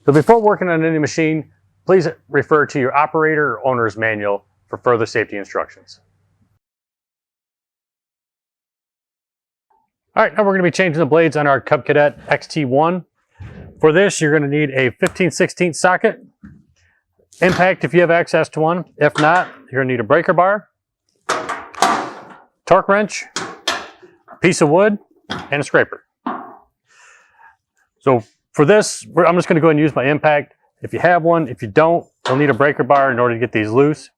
So before working on any machine, please refer to your operator or owner's manual for further safety instructions. All right, now we're going to be changing the blades on our Cub Cadet XT1. For this, you're going to need a 15/16 socket, impact if you have access to one. If not, you're going to need a breaker bar, torque wrench, a piece of wood, and a scraper. So for this, I'm just going to go ahead and use my impact. If you have one, if you don't, you'll need a breaker bar in order to get these loose.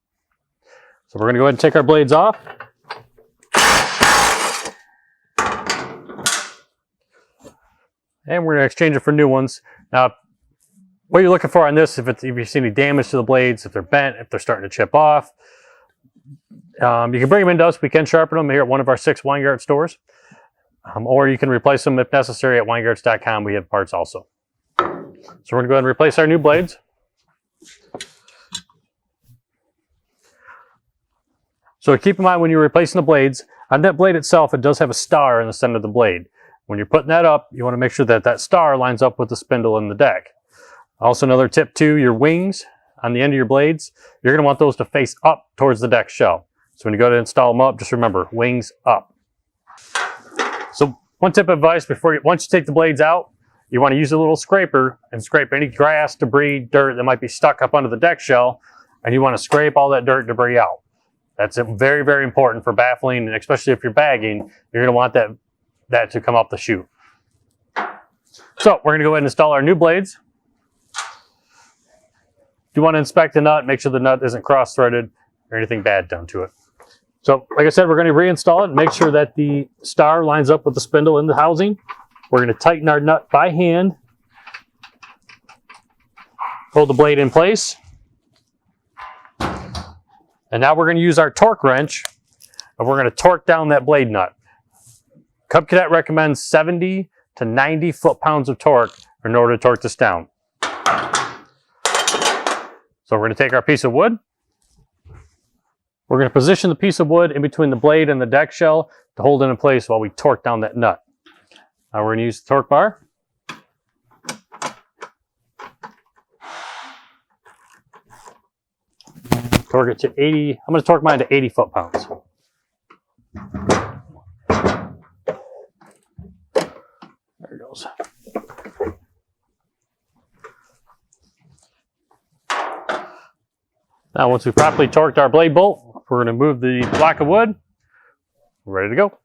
So we're going to go ahead and take our blades off. And we're going to exchange it for new ones. Now, what you're looking for on this, if you see any damage to the blades, if they're bent, if they're starting to chip off, you can bring them into us. We can sharpen them here at one of our 6 Weingartz stores. Or you can replace them if necessary at Weingartz.com. We have parts also. So we're going to go ahead and replace our new blades. So keep in mind when you're replacing the blades, on that blade itself, it does have a star in the center of the blade. When you're putting that up, you want to make sure that that star lines up with the spindle in the deck. Also, another tip too, your wings on the end of your blades, you're going to want those to face up towards the deck shell. So when you go to install them up, just remember, wings up. So one tip of advice, once you take the blades out, you want to use a little scraper and scrape any grass, debris, dirt that might be stuck up under the deck shell, and you want to scrape all that dirt debris out. That's very, very important for baffling, and especially if you're bagging, you're going to want that to come up the chute. So we're going to go ahead and install our new blades. You want to inspect the nut, make sure the nut isn't cross-threaded or anything bad done to it. So like I said, we're going to reinstall it, make sure that the star lines up with the spindle in the housing. We're going to tighten our nut by hand. Hold the blade in place. And now we're going to use our torque wrench, and we're going to torque down that blade nut. Cub Cadet recommends 70 to 90 foot-pounds of torque in order to torque this down. So we're going to take our piece of wood. We're going to position the piece of wood in between the blade and the deck shell to hold it in place while we torque down that nut. Now we're going to use the torque bar. Torque it to 80. I'm going to torque mine to 80 foot-pounds. There it goes. Now once we've properly torqued our blade bolt, we're going to move the block of wood. We're ready to go.